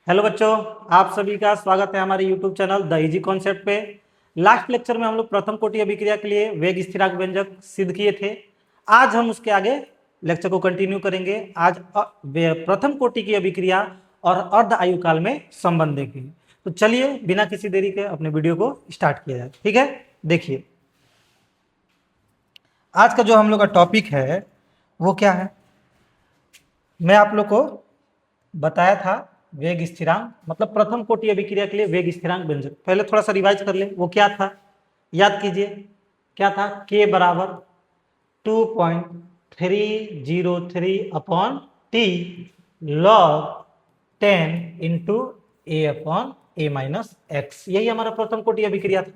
Hello बच्चों, आप सभी का स्वागत है हमारे YouTube channel the easy concept पे। लास्ट लेक्चर में हम लोग प्रथम कोटि अभिक्रिया के लिए वेग स्थिरांक व्यंजक सिद्ध किए थे। आज हम उसके आगे लेक्चर को कंटिन्यू करेंगे। आज प्रथम कोटि की अभिक्रिया और अर्ध आयु काल में संबंध देखेंगे। तो चलिए बिना किसी देरी के अपने वीडियो को स्टार्ट किया जाए। ठीक है, देखिए आज का जो हम लोग का टॉपिक है वो क्या है। मैं आप लोग को बताया था वेग स्थिरांक मतलब प्रथम कोटि अभिक्रिया के लिए वेग स्थिरांक व्यंजक। पहले थोड़ा सा रिवाइज कर ले, वो क्या था याद कीजिए। क्या था? k बराबर 2.303 upon T log 10 into A upon A minus x, यही हमारा प्रथम कोटि अभिक्रिया था।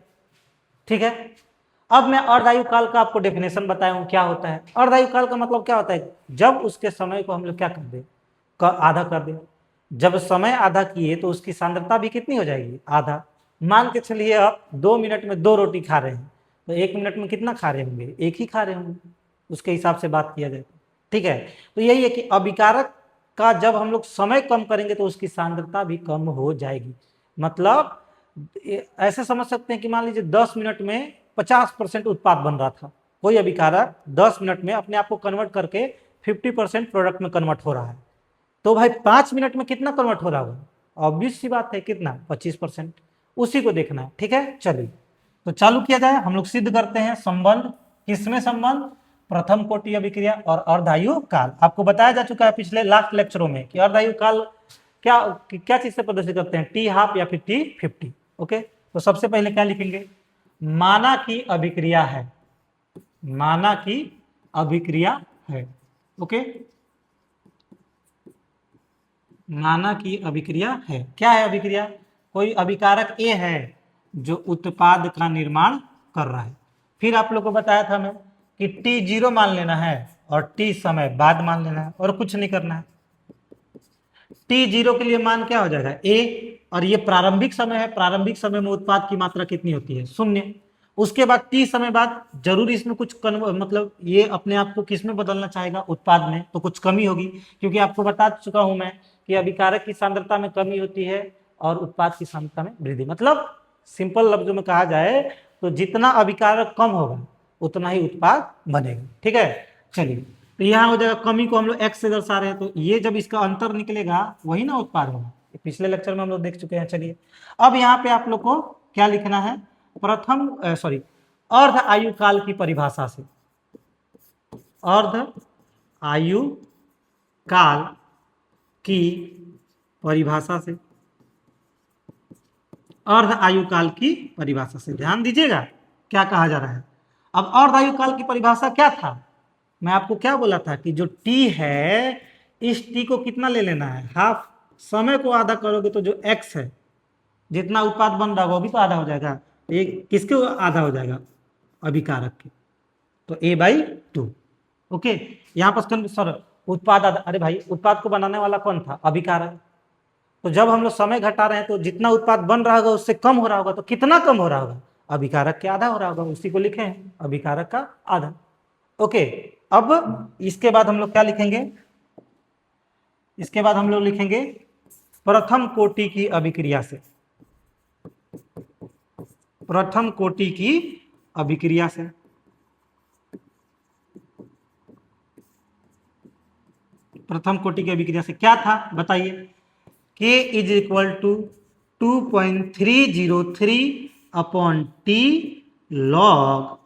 ठीक है, अब मैं अर्धायु काल का आपको डेफिनेशन बताया हूं क्या होता है। अर्धायु काल का मतलब क्या होता है? जब उसके समय को हम लोग क्या कर दे, आधा कर दे। जब समय आधा किए तो उसकी सांद्रता भी कितनी हो जाएगी? आधा। मान के चलिए आप 2 मिनट में 2 रोटी खा रहे हैं, तो 1 मिनट में कितना खा रहे होंगे? एक ही खा रहे होंगे, उसके हिसाब से बात किया जाए। ठीक है, तो यही है कि अभिकारक का जब हम लोग समय कम करेंगे तो उसकी सांद्रता भी कम हो जाएगी। मतलब ऐसे समझ सकते हैं कि मान लीजिए 10 मिनट में 50% उत्पाद बन रहा था, कोई अभिकारक 10 मिनट में अपने आप को कन्वर्ट करके 50% प्रोडक्ट में कन्वर्ट हो रहा है, तो भाई 5 मिनट में कितना कन्वर्ट हो रहा होगा? ऑब्वियस सी बात है, कितना? 25%। उसी को देखना है। ठीक है, चलिए तो चालू किया जाए। हम लोग सिद्ध करते हैं संबंध। किसमें संबंध? प्रथम कोटि अभिक्रिया और अर्धायु काल। आपको बताया जा चुका है पिछले लास्ट लेक्चरों में कि अर्धायु काल क्या क्या चीज से प्रदर्शित करते हैं, टी हाफ या फिर टी 50। ओके, तो सबसे पहले क्या लिखेंगे? माना की अभिक्रिया है, माना की अभिक्रिया है। ओके, माना की अभिक्रिया है। क्या है अभिक्रिया? कोई अभिकारक ए है जो उत्पाद का निर्माण कर रहा है। फिर आप लोग को बताया था मैं कि टी 0 मान लेना है और टी समय बाद मान लेना है और कुछ नहीं करना है। टी 0 के लिए मान क्या हो जाएगा? ए, और ये प्रारंभिक समय है। प्रारंभिक समय में उत्पाद की मात्रा कितनी होती है? 0। उसके बाद टी समय बाद जरूर इसमें कुछ मतलब ये अपने आप को किस में बदलना चाहेगा? उत्पाद में, तो कुछ कमी होगी, क्योंकि आपको बता चुका हूं मैं कि अभिकारक की सांद्रता में कमी होती है और उत्पाद की सांद्रता में वृद्धि। मतलब सिंपल लफ्जों में कहा जाए तो जितना अभिकारक कम होगा उतना ही उत्पाद बनेगा। ठीक है, चलिए तो यहाँ हो जाएगा, कमी को हम लोग एक्स से दर्शा रहे हैं, तो ये जब इसका अंतर निकलेगा वही ना उत्पाद होगा। पिछले लेक्चर में हम लोग देख चुके हैं। चलिए अब यहाँ पे आप लोग को क्या लिखना है? प्रथम सॉरी अर्ध आयु काल की परिभाषा से, अर्ध आयु काल की परिभाषा से, अर्ध आयु काल की परिभाषा से ध्यान दीजिएगा क्या कहा जा रहा है। अब अर्ध आयु काल की परिभाषा क्या था? मैं आपको क्या बोला था कि जो टी है, इस टी को कितना ले लेना है? हाफ। समय को आधा करोगे तो जो एक्स है, जितना उत्पाद बन रहा होगा वो भी तो आधा हो जाएगा। तो ये किसके आधा हो जाएगा? अभिकारक के, तो ए बाई 2। ओके, यहाँ पर सर उत्पाद आधा, अरे भाई उत्पाद को बनाने वाला कौन था? अभिकारक। तो जब हम लोग समय घटा रहे हैं तो जितना उत्पाद बन रहा होगा उससे कम हो रहा होगा, तो कितना कम हो रहा होगा? अभिकारक के आधा हो रहा होगा, उसी को लिखे हैं अभिकारक का आधा। ओके, अब इसके बाद हम लोग क्या लिखेंगे? इसके बाद हम लोग लिखेंगे प्रथम कोटि की अभिक्रिया से, प्रथम कोटि की अभिक्रिया से। प्रथम कोटि की अभिक्रिया से क्या था बताइए? k is equal to 2.303 upon T log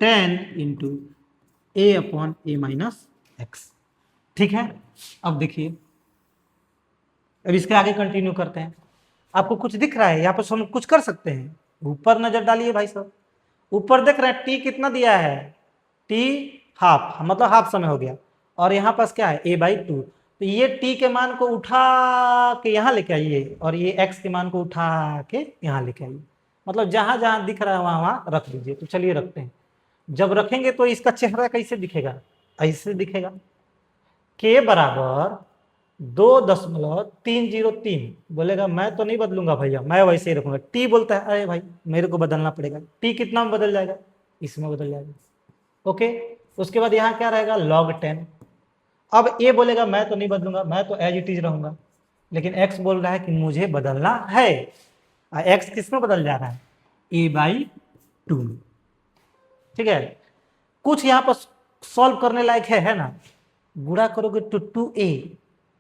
10 into A upon A minus X. ठीक है, अब देखिए, अब इसके आगे कंटिन्यू करते हैं। आपको कुछ दिख रहा है यहाँ पर? हम कुछ कर सकते हैं? ऊपर नजर डालिए भाई साहब, ऊपर देख रहे हैं टी कितना दिया है? टी हाफ, मतलब हाफ समय हो गया, और यहाँ पास क्या है? a/2। तो ये टी के मान को उठा के यहाँ लेके आइए और ये एक्स के मान को उठा के यहाँ लेके आइए। मतलब जहां जहां दिख रहा है वहां वहां रख लीजिए। तो चलिए रखते हैं। जब रखेंगे तो इसका चेहरा कैसे दिखेगा? ऐसे दिखेगा, के बराबर 2.303। बोलेगा मैं तो नहीं बदलूंगा भैया, मैं वैसे ही रखूंगा। टी बोलता है अरे भाई मेरे को बदलना पड़ेगा। टी कितना में बदल जाएगा? इसमें बदल जाएगा। ओके, उसके बाद यहाँ क्या रहेगा? log 10। अब ए बोलेगा मैं तो नहीं बदलूंगा, मैं तो एज इट इज रहूंगा। लेकिन x बोल रहा है कि मुझे बदलना है। x किस में बदल जा रहा है, a/2। ठीक है, कुछ यहाँ पर सॉल्व करने लायक है ना। गुणा करोगे तो 2a,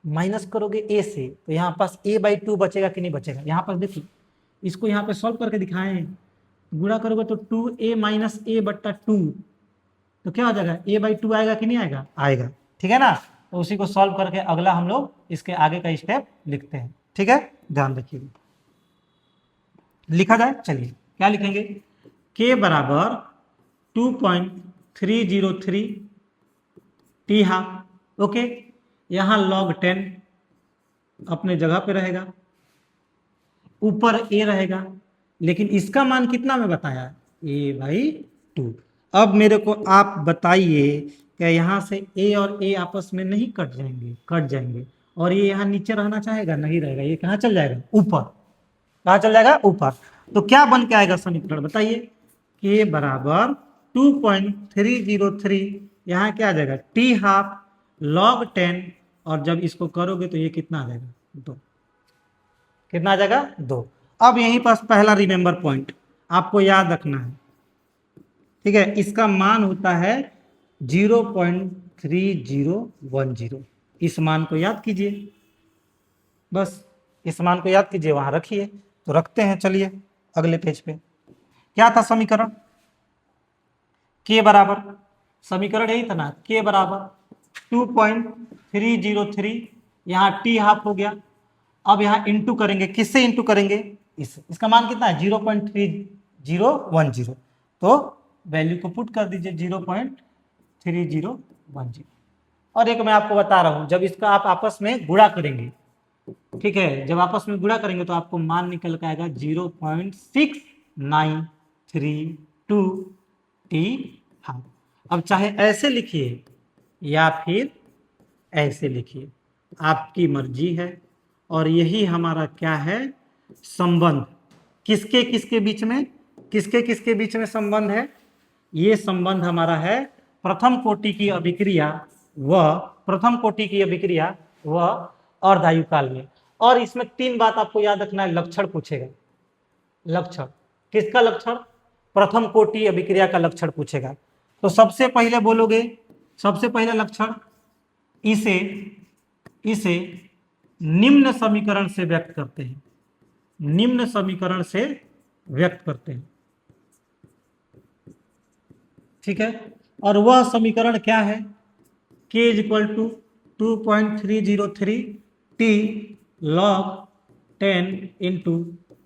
माइनस करोगे a से, तो यहाँ पास a/2 बचेगा कि नहीं बचेगा। यहाँ पर देखिए, इसको यहाँ पे सॉल्व करके दिखाएं। गुणा करोगे तो 2a माइनस a बट्टा 2, तो क्या हो जाएगा, a/2 आएगा कि नहीं आएगा, आएगा। ठीक है ना, तो उसी को सॉल्व करके अगला हम लोग इसके आगे का स्टेप लिखते हैं। ठीक है, ध्यान रखिएगा। लिखा जाए, चलिए क्या लिखेंगे, k बराबर 2.303 t हाफ। ओके, यहां log 10 अपने जगह पे रहेगा, ऊपर a रहेगा, लेकिन इसका मान कितना में बताया, a/2। अब मेरे को आप बताइए क्या यहाँ से a और a आपस में नहीं कट जाएंगे, कट जाएंगे, और ये यहाँ नीचे रहना चाहेगा, नहीं रहेगा, ये कहाँ चल जाएगा, ऊपर। कहाँ चल जाएगा, ऊपर। तो क्या बन के आएगा समीकरण बताइए, k बराबर 2.303, यहाँ क्या आ जाएगा, t हाफ log 10, और जब इसको करोगे तो ये कितना आ जाएगा, 2। कितना आ जाएगा, 2। अब यहीं पास पहला रिमेंबर पॉइंट आपको याद रखना है। ठीक है, इसका मान होता है 0.3010। इस मान को याद कीजिए, बस इस मान को याद कीजिए, वहां रखिए। तो रखते हैं, चलिए अगले पेज पे। क्या था समीकरण, के बराबर, समीकरण यही था ना, के बराबर 2.303, यहाँ टी हाफ हो गया। अब यहाँ इंटू करेंगे, किससे इंटू करेंगे, इससे। इसका मान कितना है, 0.3010। तो वैल्यू को पुट कर दीजिए 0.3010। और एक मैं आपको बता रहा हूं, जब इसका आप आपस में गुणा करेंगे, ठीक है, जब आपस में गुणा करेंगे तो आपको मान निकल के आएगा 0.6932 टी हाफ। अब चाहे ऐसे लिखिए या फिर ऐसे लिखिए, आपकी मर्जी है। और यही हमारा क्या है, संबंध, किसके किसके बीच में, किसके किसके बीच में संबंध है, ये संबंध हमारा है प्रथम कोटि की अभिक्रिया व प्रथम कोटि की अभिक्रिया व अर्धायुकाल में। और इसमें 3 बात आपको याद रखना है, लक्षण पूछेगा। लक्षण, किसका लक्षण, प्रथम कोटि अभिक्रिया का लक्षण पूछेगा। तो सबसे पहले बोलोगे, सबसे पहले लक्षण, इसे इसे निम्न समीकरण से व्यक्त करते हैं, निम्न समीकरण से व्यक्त करते हैं। ठीक है, और वह समीकरण क्या है, k is equal to 2.303 t log 10 into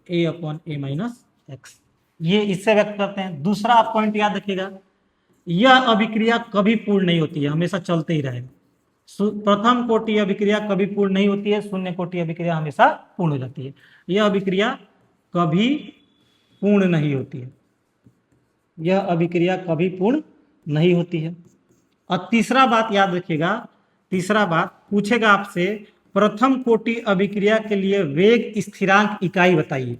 a/a-x, ये इससे व्यक्त करते हैं। दूसरा आप पॉइंट याद रखिएगा, यह अभिक्रिया कभी पूर्ण नहीं होती है, हमेशा चलते ही रहेगा। प्रथम कोटि अभिक्रिया कभी पूर्ण नहीं होती है, शून्य कोटि अभिक्रिया हमेशा पूर्ण हो जाती है। यह अभिक्रिया कभी पूर्ण नहीं होती है, यह अभिक्रिया कभी पूर्ण नहीं होती है। और तीसरा बात याद रखिएगा, तीसरा बात पूछेगा आपसे, प्रथम कोटि अभिक्रिया के लिए वेग स्थिरांक इकाई बताइए,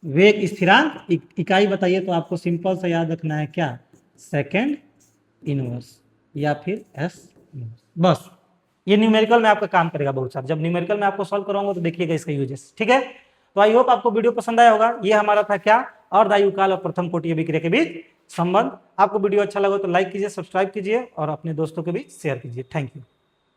वेग स्थिरांक इकाई बताइए। तो आपको सिंपल से याद रखना है क्या, सेकेंड इनवर्स या फिर एस इनवर्स। बस ये न्यूमेरिकल में आपका काम करेगा बहुत सारा, जब न्यूमेरिकल में आपको सॉल्व कराऊंगा तो देखिएगा इसका यूजेस। ठीक है, तो आई होप आपको वीडियो पसंद आया होगा। ये हमारा था क्या, अर्धायुकाल और प्रथम कोटि अभिक्रिया के बीच संबंध। आपको वीडियो अच्छा लगा तो लाइक कीजिए, सब्सक्राइब कीजिए और अपने दोस्तों के बीच शेयर कीजिए। Thank you.